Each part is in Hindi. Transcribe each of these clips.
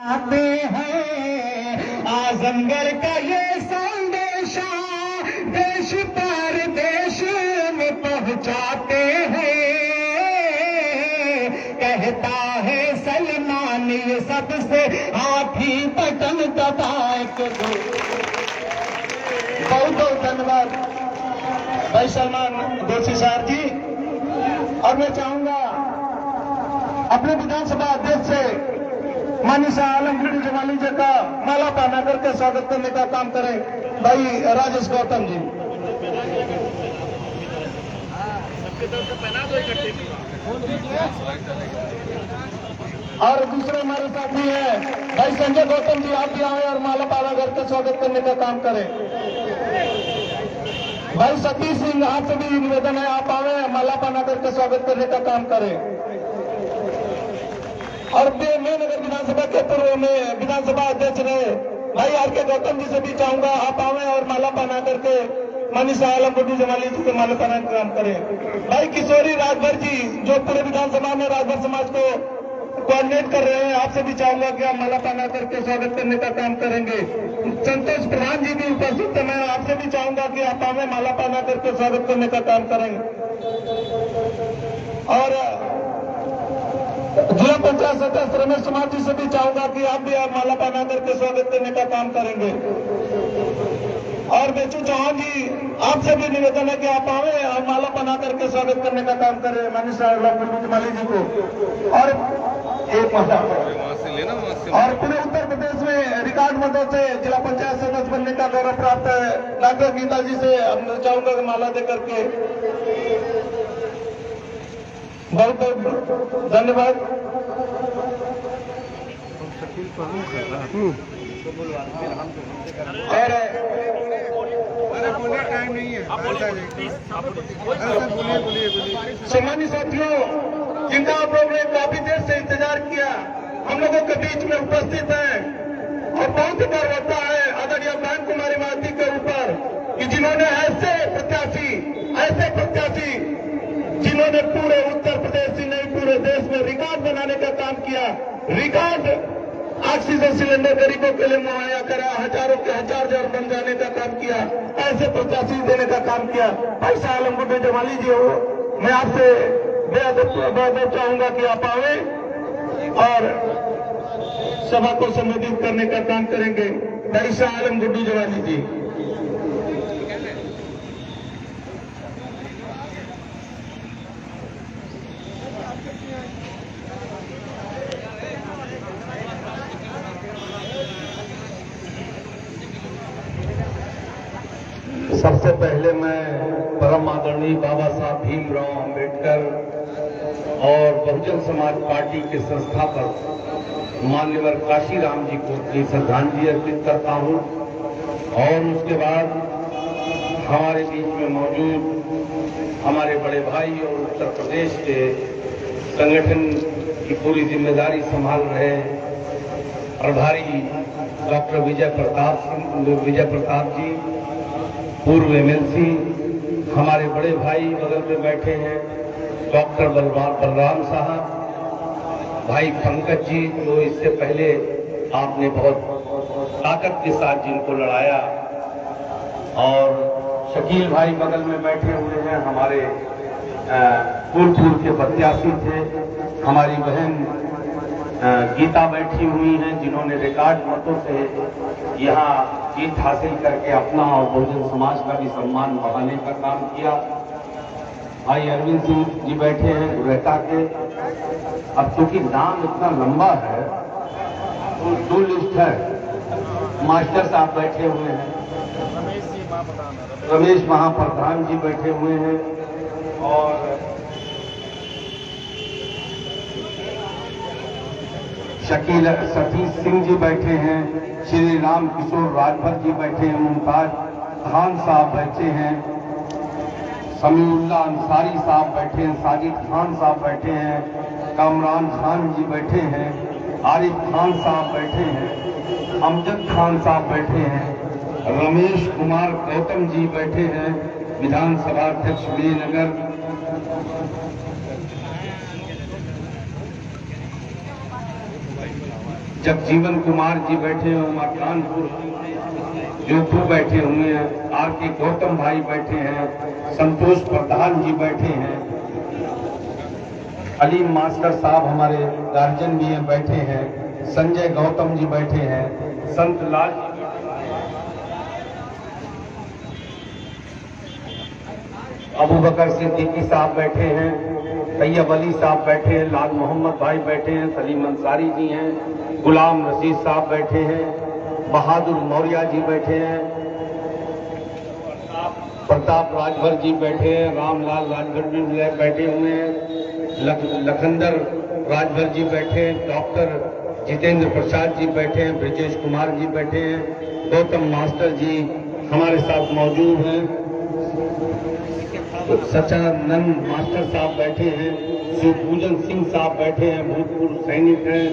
आते हैं आजमगढ़ का ये संदेशा देश पर देश में पहुंचाते हैं। कहता है सलमान ये सबसे हाथी बटन दबाए के दो। बहुत बहुत धन्यवाद भाई सलमान दोषी साहब जी। और मैं चाहूंगा अपने विधानसभा अध्यक्ष से माननीय शाह आलमगीर जमाली जी का माला पहना करके स्वागत करने का काम करें भाई राजेश गौतम जी। और दूसरे हमारे साथी हैं भाई संजय गौतम जी, आप भी आए और माला पहना करके स्वागत करने का काम करें। भाई सतीश सिंह, आपसे भी निवेदन है आप आए माला पहना करके स्वागत करने का काम करें। और मैं नगर विधानसभा के पूर्व में विधानसभा अध्यक्ष रहे भाई आर के गौतम जी से भी चाहूंगा आप आवे और माला पहना करके माननीय शाह आलमगीर जमाली जी को माला पहना का काम करें। भाई किशोरी राजभर जी जो पूरे विधानसभा में राजभर समाज को कोऑर्डिनेट कर रहे हैं, आपसे भी चाहूंगा कि आप माला पहना करके स्वागत करने का काम करेंगे। संतोष प्रधान जी भी उपस्थित है, मैं आपसे भी चाहूंगा कि आप आवे माला पहना करके स्वागत करने का काम करेंगे। और जिला पंचायत सदस्य रमेश कुमार जी से भी चाहूंगा कि आप भी माला पहना करके स्वागत करने का काम करेंगे। और बेचू चौहान जी, आपसे भी निवेदन है कि आप आवे और माला पहना करके स्वागत करने का काम करें माननीय शाह आलमगीर जमाली जी को। और एक और पूरे उत्तर प्रदेश में रिकॉर्ड मतों से जिला पंचायत सदस्य बनने का गौरव प्राप्त है डॉक्टर गीता जी से चाहूंगा कि माला दे करके बहुत बहुत धन्यवाद। टाइम नहीं है। सम्मानित साथियों, जिनका आप लोगों ने काफी देर से इंतजार किया, हम लोगों के बीच में उपस्थित है और बहुत ही गर्व होता है आदरणीय बहन कुमारी माती के ऊपर कि जिन्होंने ऐसे प्रत्याशी जिन्होंने पूरे उत्तर प्रदेश ही नहीं पूरे देश में रिकॉर्ड बनाने का काम किया। रिकॉर्ड ऑक्सीजन सिलेंडर गरीबों के लिए मुहैया करा, हजारों के हजार बन जाने का काम किया, ऐसे प्रत्याशी देने का काम किया। भाई शाह आलमगीर जमाली जी हो, मैं आपसे बेहद चाहूंगा कि आप आवे और सभा को संबोधित करने का काम करेंगे। भाई शाह आलमगीर जमाली जी। सबसे पहले मैं परम आदरणीय बाबा साहब भीमराव अंबेडकर और बहुजन समाज पार्टी के संस्थापक मान्यवर काशीराम जी को अपनी श्रद्धांजलि अर्पित करता हूं। और उसके बाद हमारे बीच में मौजूद हमारे बड़े भाई और उत्तर प्रदेश के संगठन की पूरी जिम्मेदारी संभाल रहे प्रभारी डॉक्टर विजय प्रताप जी, पूर्व एमएलसी, हमारे बड़े भाई बगल में बैठे हैं डॉक्टर बलराम साहब, भाई पंकज जी जो इससे पहले आपने बहुत ताकत के साथ जिनको लड़ाया, और शकील भाई बगल में बैठे हुए हैं हमारे पूर्व के प्रत्याशी थे, हमारी बहन गीता बैठी हुई हैं जिन्होंने रिकॉर्ड मतों से यहाँ जीत हासिल करके अपना और बहुजन समाज का भी सम्मान बढ़ाने का काम किया। भाई अरविंद सिंह जी बैठे हैं गुरेटा के। अब चूंकि नाम इतना लंबा है तो दो लिस्ट है। मास्टर साहब बैठे हुए हैं, रमेश महाप्रधान जी बैठे हुए हैं, और सतीश सिंह जी बैठे हैं, श्री राम किशोर राजभर जी बैठे हैं, मुमताज खान साहब बैठे हैं, समीउल्लाह अंसारी साहब बैठे हैं, साजिद खान साहब बैठे हैं, कामरान खान जी बैठे हैं, आरिफ खान साहब बैठे हैं, अमजद खान साहब बैठे हैं, रमेश कुमार गौतम जी बैठे हैं, विधानसभा अध्यक्ष विजयनगर, जगजीवन कुमार जी बैठे हैं, उमा कानपुर जोधपुर बैठे हुए हैं, आर के गौतम भाई बैठे हैं, संतोष प्रधान जी बैठे हैं, अलीम मास्टर साहब हमारे गार्जियन भी हैं बैठे हैं, संजय गौतम जी बैठे हैं, संत लाल अबू बकर सिद्दीकी साहब बैठे हैं, तैयब अली साहब बैठे हैं, लाल मोहम्मद भाई बैठे हैं, सलीम अंसारी जी हैं, गुलाम रशीद साहब बैठे हैं, बहादुर मौर्य जी बैठे हैं, प्रताप राजभर जी बैठे हैं, रामलाल राजभर जी बैठे हुए हैं, लखनदर राजभर जी बैठे हैं, डॉक्टर जितेंद्र प्रसाद जी बैठे हैं, ब्रजेश कुमार जी बैठे हैं, गौतम मास्टर जी हमारे साथ मौजूद हैं, सच्चानंद मास्टर साहब बैठे हैं, शिवपूजन सिंह साहब बैठे हैं, भूतपूर्व सैनिक हैं,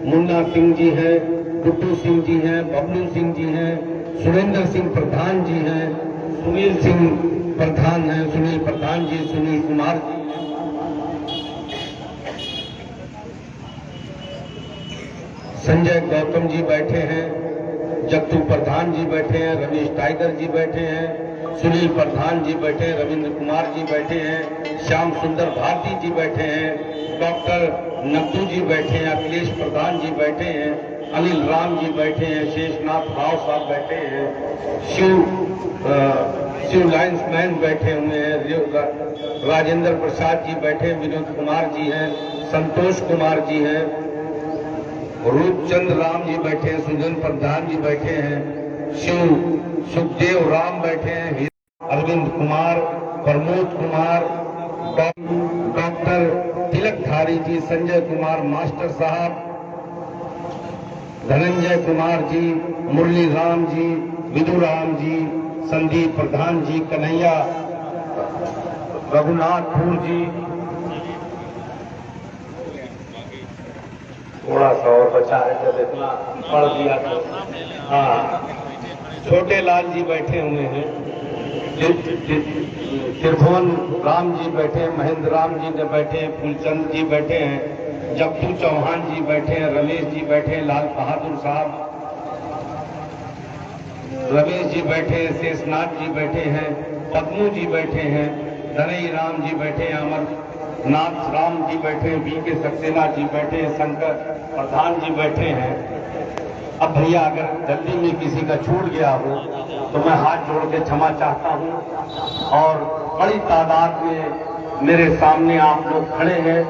मुन्ना सिंह जी हैं, गुड्डू सिंह जी हैं, बबलू सिंह जी हैं, सुरेंद्र सिंह प्रधान जी हैं, सुनील सिंह प्रधान हैं, सुनील प्रधान जी, सुनील कुमार जी, संजय गौतम जी बैठे हैं, जगतू प्रधान जी बैठे हैं, रमेश टाइगर जी बैठे हैं, सुनील प्रधान जी बैठे हैं, रविंद्र कुमार जी बैठे हैं, श्याम सुंदर भारती जी बैठे हैं, डॉक्टर नब्दू जी बैठे हैं, अखिलेश प्रधान जी बैठे हैं, अनिल राम जी बैठे हैं, शेषनाथ राव साहब बैठे हैं, शिव लायंस मैन बैठे हुए हैं, राजेंद्र प्रसाद जी बैठे हैं, विनोद कुमार जी हैं, संतोष कुमार जी हैं, रूपचंद राम जी बैठे हैं, सुजन प्रधान जी बैठे हैं, सुखदेव राम बैठे हैं, अरविंद कुमार, प्रमोद कुमार, डॉक्टर तिलक धारी जी, संजय कुमार मास्टर साहब, धनंजय कुमार जी, मुरली राम जी, विदु राम जी, संदीप प्रधान जी, कन्हैया रघुनाथपुर जी, थोड़ा सा और बचा है जब इतना पढ़ दिया तो, हाँ, छोटे लाल जी बैठे हुए हैं, त्रिभुवन राम जी बैठे हैं, महेंद्र राम जी ने बैठे हैं, फूलचंद जी बैठे हैं, जगतू चौहान जी बैठे हैं, रमेश जी बैठे हैं, लाल बहादुर साहब रमेश जी बैठे हैं, शेषनाथ जी बैठे हैं, पद्मू जी बैठे हैं, धनई राम जी बैठे हैं, अमरनाथ राम जी बैठे हैं, वी के सक्सेना जी बैठे हैं, शंकर प्रधान जी बैठे हैं। अब भैया अगर जल्दी में किसी का छूट गया हो तो मैं हाथ जोड़ के क्षमा चाहता हूं, और बड़ी तादाद में मेरे सामने आप लोग खड़े हैं,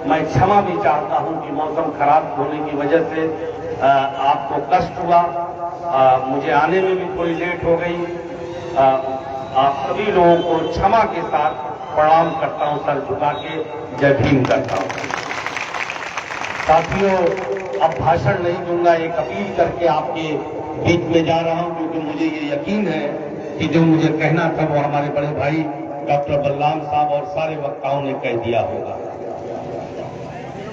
मैं क्षमा भी चाहता हूं कि मौसम खराब होने की वजह से आपको कष्ट हुआ, मुझे आने में भी थोड़ी लेट हो गई। आप सभी लोगों को क्षमा के साथ प्रणाम करता हूं, सर झुका के जय भीम करता हूं। साथियों, अब भाषण नहीं दूंगा, एक अपील करके आपके बीच में जा रहा हूं, क्योंकि मुझे ये यकीन है कि जो मुझे कहना था वो हमारे बड़े भाई डॉक्टर बलराम साहब और सारे वक्ताओं ने कह दिया होगा।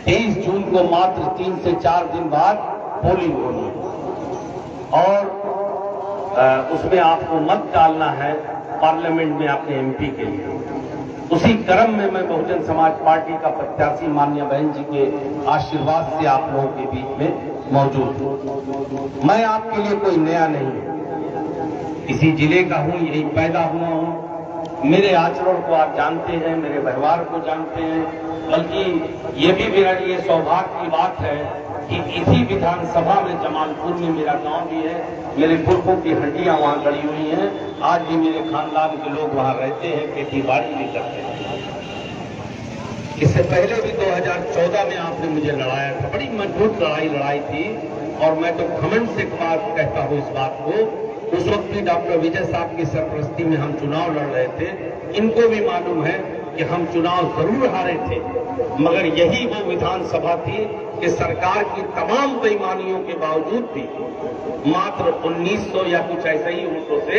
23 जून को मात्र 3 से 4 दिन बाद पोलिंग होनी है, और उसमें आपको मत डालना है पार्लियामेंट में अपने एमपी के लिए। उसी क्रम में मैं बहुजन समाज पार्टी का प्रत्याशी माननीय बहन जी के आशीर्वाद से आप लोगों के बीच में मौजूद हूं। मैं आपके लिए कोई नया नहीं हूं, इसी जिले का हूं, यही पैदा हुआ हूं, मेरे आचरण को आप जानते हैं, मेरे व्यवहार को जानते हैं, बल्कि ये भी मेरा लिए सौभाग्य की बात है कि इसी विधानसभा में जमालपुर में मेरा गांव भी है, मेरे पुरखों की हड्डियां वहां गड़ी हुई हैं, आज भी मेरे खानदान के लोग वहां रहते हैं, खेती बाड़ी भी करते हैं। इससे पहले भी 2014 में आपने मुझे लड़ाया था, बड़ी मजबूत लड़ाई थी, और मैं तो घमंड से बात कहता हूं इस बात को। उस वक्त भी डॉक्टर विजय साहब की सरपरस्ती में हम चुनाव लड़ रहे थे, इनको भी मालूम है कि हम चुनाव जरूर हारे थे, मगर यही वो विधानसभा थी कि सरकार की तमाम बेईमानियों के बावजूद भी मात्र 1900 या कुछ ऐसे ही वोटों से,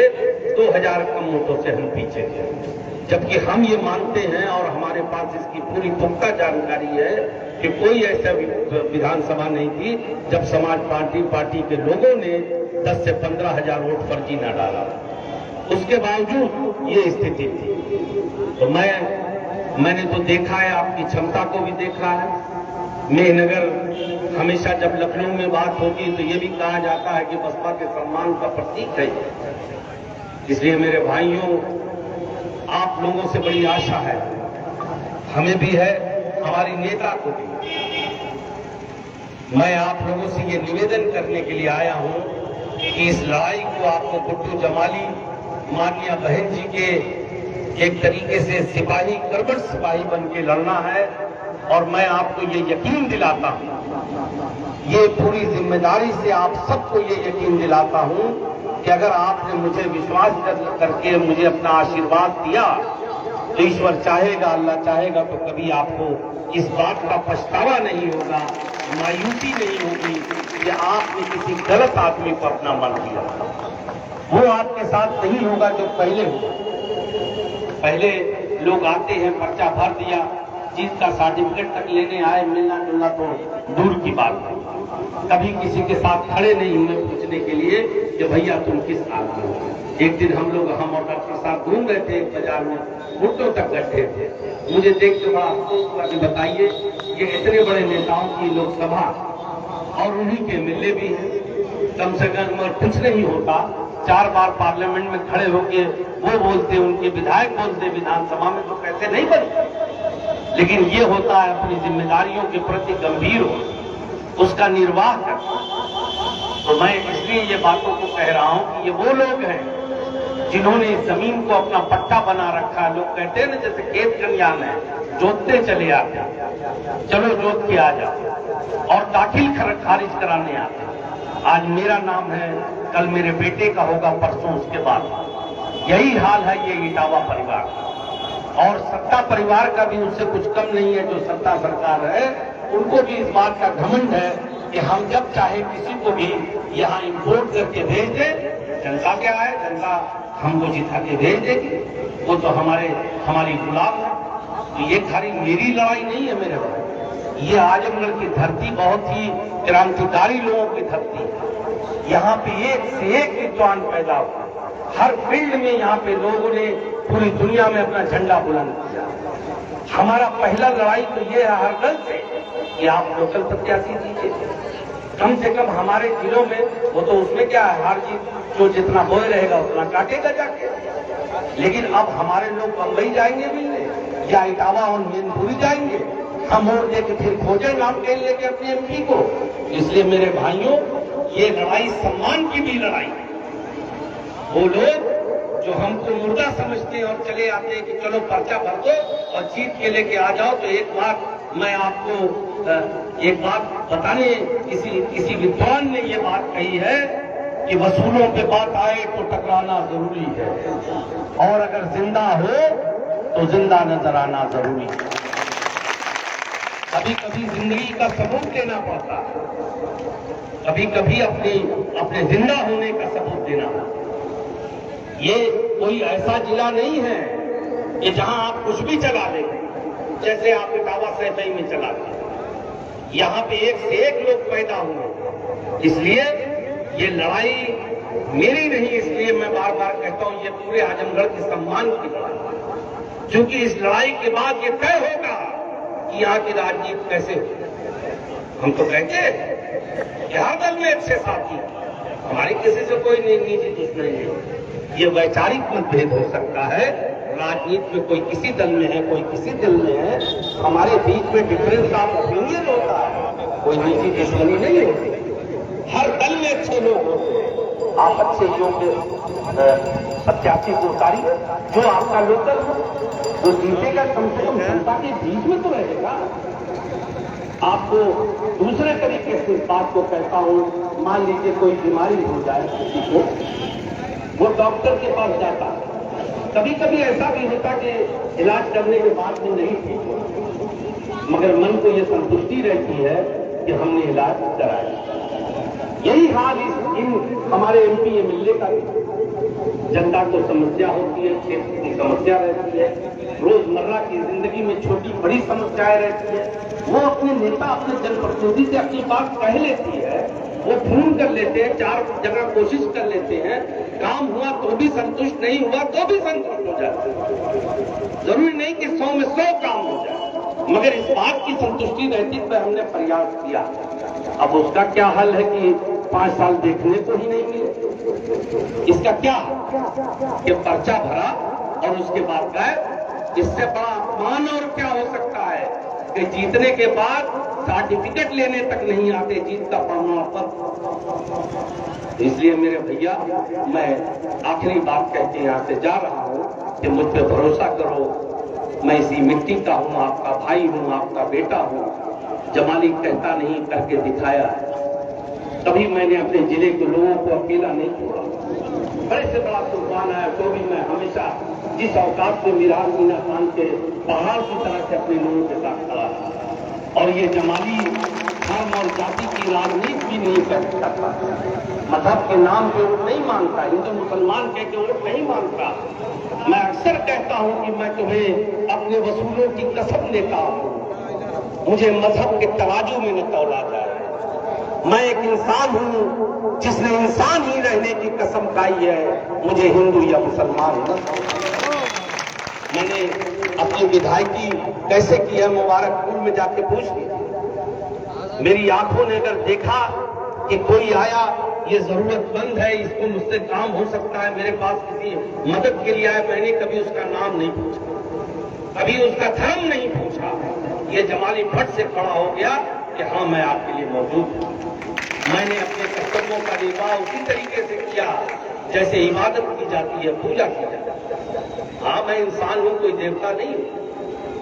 2000 कम वोटों से हम पीछे थे। जबकि हम ये मानते हैं और हमारे पास इसकी पूरी पुख्ता जानकारी है कि कोई ऐसा विधानसभा नहीं थी जब समाज पार्टी के लोगों ने 10 से 15,000 वोट फर्जी न डाला, उसके बावजूद ये स्थिति थी। तो मैंने तो देखा है, आपकी क्षमता को भी देखा है। मेहनगर हमेशा जब लखनऊ में बात होगी तो ये भी कहा जाता है कि बसपा के सम्मान का प्रतीक है। इसलिए मेरे भाइयों, आप लोगों से बड़ी आशा है, हमें भी है, हमारी नेता को भी। मैं आप लोगों से ये निवेदन करने के लिए आया हूं कि इस लड़ाई को आपको गुड्डू जमाली, माननीय बहन जी के एक तरीके से सिपाही, कर्मठ सिपाही बन के लड़ना है। और मैं आपको ये यकीन दिलाता हूं, ये पूरी जिम्मेदारी से आप सबको ये यकीन दिलाता हूं कि अगर आपने मुझे विश्वास करके मुझे अपना आशीर्वाद दिया तो ईश्वर चाहेगा, अल्लाह चाहेगा तो कभी आपको इस बात का पछतावा नहीं होगा, मायूसी नहीं होगी कि आपने किसी गलत आदमी को अपना मन दिया। वो आपके साथ नहीं होगा जो पहले हुआ। पहले लोग आते हैं, पर्चा भर दिया, चीज का सर्टिफिकेट तक लेने आए, मिलना जुलना तो दूर की बात है। कभी किसी के साथ खड़े नहीं हुए पूछने के लिए कि भैया तुम किस हाल में हो। एक दिन हम और डॉक्टर साहब घूम रहे थे एक बाजार में, घुटनों तक बैठे थे। मुझे देख के बड़ा अफसोस हुआ कि बताइए, ये इतने बड़े नेताओं की लोकसभा और उन्हीं के मिले भी हैं। कम से कम कुछ नहीं होता, 4 बार पार्लियामेंट में खड़े होके वो बोलते, उनके विधायक बोलते विधानसभा में, तो कैसे नहीं बनी। लेकिन ये होता है अपनी जिम्मेदारियों के प्रति गंभीर हो, उसका निर्वाह कर। तो मैं इसलिए ये बातों को कह रहा हूं कि ये वो लोग हैं जिन्होंने इस जमीन को अपना पट्टा बना रखा है। लोग कहते हैं ना, जैसे खेत खलियान है, जोतते चले आते, चलो जोत के आ जाओ, और दाखिल खारिज कराने आते। आज मेरा नाम है, कल मेरे बेटे का होगा, परसों उसके बाद। यही हाल है ये इटावा परिवार का। और सत्ता परिवार का भी उससे कुछ कम नहीं है। जो सत्ता सरकार है उनको भी इस बात का घमंड है कि हम जब चाहे किसी को भी यहाँ इंपोर्ट करके भेज दें। जनता क्या है, जनता हमको जिता के भेज देगी, वो तो हमारी गुलाम है। तो ये खाली मेरी लड़ाई नहीं है मेरे भाई, ये आजमगढ़ की धरती बहुत ही क्रांतिकारी लोगों की धरती है। यहाँ पे एक से एक विद्वान पैदा हुआ, हर फील्ड में यहाँ पे लोगों ने पूरी दुनिया में अपना झंडा बुलंद किया। हमारा पहला लड़ाई तो ये है हर दल से कि आप लोकल प्रत्याशी दीजिए, कम से कम हमारे जिलों में। वो तो उसमें क्या है, हार जीत जो जितना बोए रहेगा उतना काटेगा जाके। लेकिन अब हमारे लोग बंबई जाएंगे मिलने या इटावा और मैनपुरी जाएंगे, हम वोट देके फिर खोजे नाम टेन लेके अपने एमपी को। इसलिए मेरे भाइयों, ये लड़ाई सम्मान की भी लड़ाई है। वो लोग जो हमको मुर्दा समझते हैं और चले आते हैं कि चलो पर्चा भर दो और जीत के लेके आ जाओ, तो एक बात मैं आपको एक बात बताने, किसी विद्वान ने ये बात कही है कि वसूलों पे बात आए तो टकराना जरूरी है, और अगर जिंदा हो तो जिंदा नजर आना जरूरी है। कभी कभी जिंदगी का सबूत देना पड़ता है, कभी कभी अपने जिंदा होने का सबूत देना पड़ता है। ये कोई ऐसा जिला नहीं है कि जहां आप कुछ भी चला लेंगे, जैसे आप इटावा सैफई में चला लें। यहाँ पे एक से एक लोग पैदा हुए, इसलिए ये लड़ाई मेरी नहीं। इसलिए मैं बार बार कहता हूं, ये पूरे आजमगढ़ के सम्मान की लड़ाई, क्योंकि इस लड़ाई के बाद ये तय होगा कि यहाँ की राजनीति कैसे हो। हम तो कहते हैं कि हर दल में अच्छे साथी, हमारी किसी से कोई निजी दुश्मनी नहीं। ये वैचारिक मतभेद हो सकता है, राजनीति में कोई किसी दल में है, कोई किसी दल में है, हमारे बीच में डिफरेंस ऑफ ओपिनियन होता है, कोई निजी दुश्मनी नहीं होती। हर दल में अच्छे लोग होते हैं। आप अच्छे योग्य प्रत्याशी को उतारिए, जो आपका लोकल हो, जो जीतेगा, कम से कम जनता के बीच में तो रहेगा। आपको दूसरे तरीके से इस बात को कहता हूं, मान लीजिए कोई बीमारी हो जाए किसी को, वो डॉक्टर के पास जाता है। कभी कभी ऐसा भी होता कि इलाज करने के बाद में नहीं ठीक हो, मगर मन को ये संतुष्टि रहती है कि हमने इलाज कराया। यही हाल इन हमारे एमपी एमएलए का भी। जनता को समस्या होती है, क्षेत्र की समस्या रहती है, रोजमर्रा की जिंदगी में छोटी बड़ी समस्याएं रहती है। वो अपने नेता, अपने जनप्रतिनिधि से अपनी बात कह लेती है, वो फोन कर लेते हैं, 4 जगह कोशिश कर लेते हैं, काम हुआ तो भी संतुष्ट, नहीं हुआ तो भी संतुष्ट हो जाते हैं। जरूरी नहीं कि 100 में 100 काम हो जाए, मगर इस बात की संतुष्टि रहती है। हमने प्रयास किया अब उसका क्या हल है कि 5 साल देखने को ही नहीं मिले? इसका क्या कि पर्चा भरा और उसके बाद गए। इससे बड़ा अपमान और क्या हो सकता है कि जीतने के बाद सर्टिफिकेट लेने तक नहीं आते, जीत का प्रमाण पत्र। इसलिए मेरे भैया, मैं आखिरी बात कह के यहाँ से जा रहा हूँ कि मुझ पर भरोसा करो। मैं इसी मिट्टी का हूँ, आपका भाई हूँ, आपका बेटा हूँ। जमाली कहता नहीं, करके दिखाया है। कभी मैंने अपने जिले के लोगों को अकेला नहीं छोड़ा। बड़े से बड़ा तूफान आया तो भी मैं हमेशा जिस औकात से मिराज मीना खान के पहाड़ की तरह से अपने लोगों के साथ खड़ा था। और ये जमाली धर्म और जाति की राजनीति भी नहीं कर सकता, मजहब के नाम पे वोट नहीं मांगता, हिंदू मुसलमान कह के वोट नहीं मांगता। मैं अक्सर कहता हूं कि मैं तुम्हें अपने वसूलों की कसम देता हूं, मुझे मजहब के तराजू में न तौला जाए। मैं एक इंसान हूं जिसने इंसान ही रहने की कसम खाई है, मुझे हिंदू या मुसलमान न। मैंने अपनी विधायकी कैसे की है मुबारकपुर में जाके पूछ लिया। मेरी आंखों ने अगर देखा कि कोई आया, ये जरूरतमंद है, इसको मुझसे काम हो सकता है, मेरे पास किसी मदद के लिए आया, मैंने कभी उसका नाम नहीं पूछा, कभी उसका धर्म नहीं पूछा। ये जमाली फट से खड़ा हो गया कि हाँ, मैं आपके लिए मौजूद हूं। मैंने अपने कर्तव्यों का निर्वाह उसी तरीके से किया जैसे इबादत की जाती है, पूजा की जाती है। हाँ, मैं इंसान हूं, कोई देवता नहीं हूं,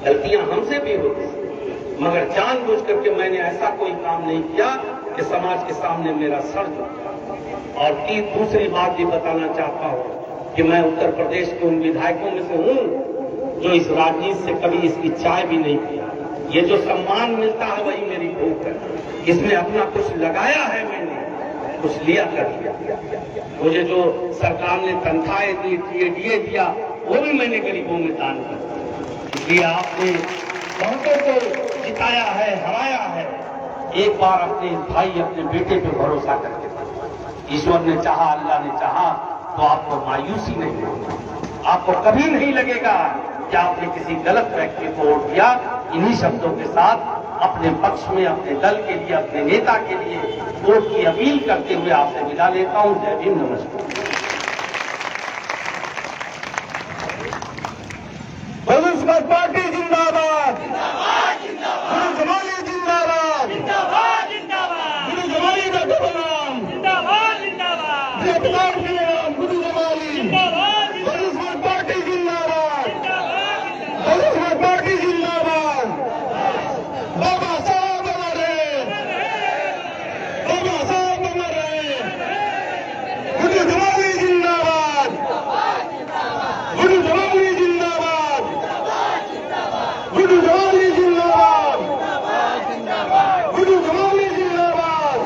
गलतियां हमसे भी होती, मगर जानबूझ करके मैंने ऐसा कोई काम नहीं किया कि समाज के सामने मेरा सर झुका। और दूसरी बात भी बताना चाहता हूं कि मैं उत्तर प्रदेश के उन विधायकों में से हूं जो इस राजनीति से कभी इसकी चाय भी नहीं पिया। ये जो सम्मान मिलता है वही मेरी भूख है, इसमें अपना कुछ लगाया है, मैंने कुछ लिया कर दिया। मुझे जो सरकार ने तनख्वाहें दी, टीए दिया, वो भी मैंने गरीबों में दान किया। इसलिए आपने बहुतों को जिताया है, हराया है। एक बार अपने भाई, अपने बेटे पे भरोसा करके, ईश्वर ने चाहा, अल्लाह ने चाहा तो आपको मायूसी नहीं होगी, आपको कभी नहीं लगेगा कि आपने किसी गलत व्यक्ति को वोट दिया। इन्हीं शब्दों के साथ अपने पक्ष में, अपने दल के लिए, अपने नेता के लिए वोट की अपील करते हुए आपसे विदा लेता हूं। जय भीम, नमस्कार। बहुजन समाज पार्टी जिंदाबाद, गुरु जमाली जिंदाबाद, गुरु जमाली का नाम, जयप्रकाश के नाम, गुरु जमाली, बहुजन समाज पार्टी जिंदाबाद, बहुजन समाज पार्टी जिंदाबाद। बाबा साहब अमर रहे, बाबा साहब अमर रहे, गुरु जमाली जिंदाबाद, गुरु जमाली जिंदाबाद, गुरु जमाली जिंदाबाद, गुरु जमाली जिंदाबाद,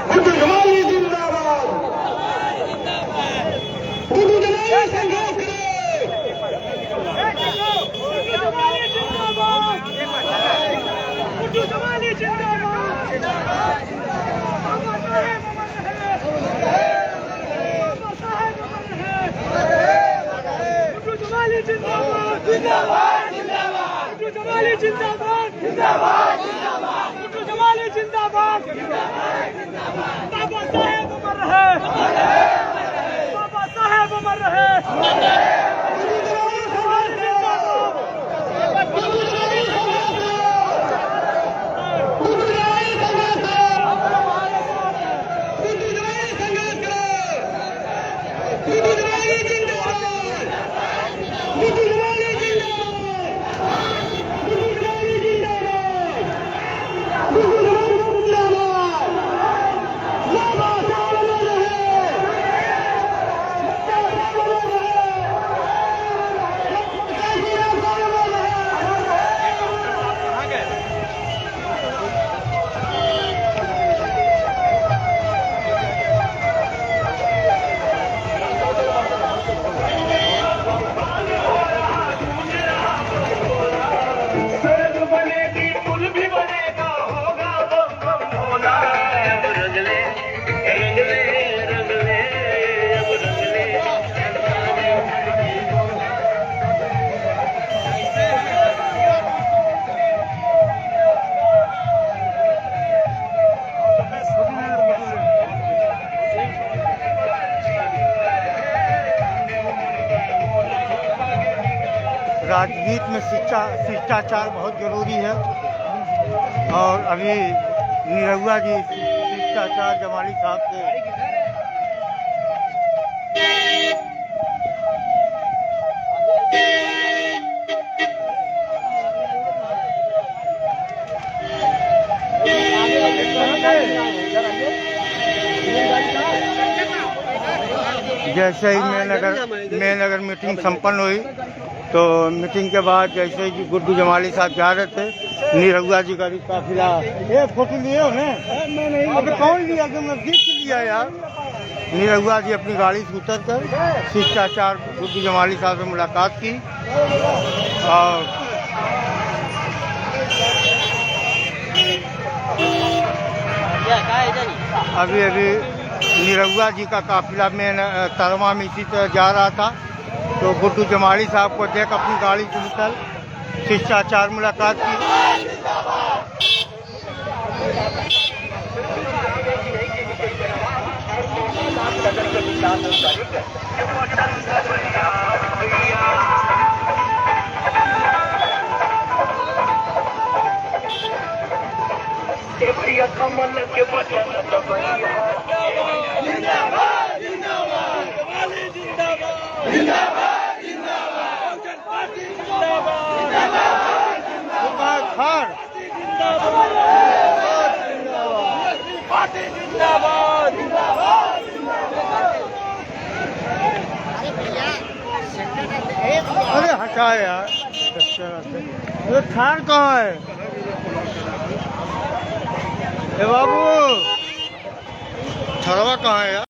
गुरु जमाली जिंदाबाद, गुरु जमाली संघर्ष बाबा साहेब अमर रहे, बाबा साहेब अमर रहे। जिंदाबाद, राजनीति में शिष्टाचार बहुत जरूरी है और अभी निरहुआ जी शिष्टाचार जमाली साहब के जैसे ही मेन अगर मीटिंग संपन्न हुई तो मीटिंग के बाद जैसे ही गुड्डू जमाली साहब जा रहे थे निरहुआ जी का भी काफिला फोटो लिए उन्हें अब कौन लिया कि नजदीक से लिया यार। निरहुआ जी अपनी गाड़ी से उतर कर शिष्टाचार गुड्डू जमाली साहब से मुलाकात की और अभी निरहुआ जी का काफिला में तरवा में इसी तरह जा रहा था तो गुड्डू जमाली साहब को देख अपनी गाड़ी से निकल शिष्टाचार मुलाकात की। कमल के बचन जिंदाबाद जिंदाबाद जिंदाबाद जिंदाबाद अरे हटा यार ये थार कहाँ है ए बाबू थरवा कहाँ है यार।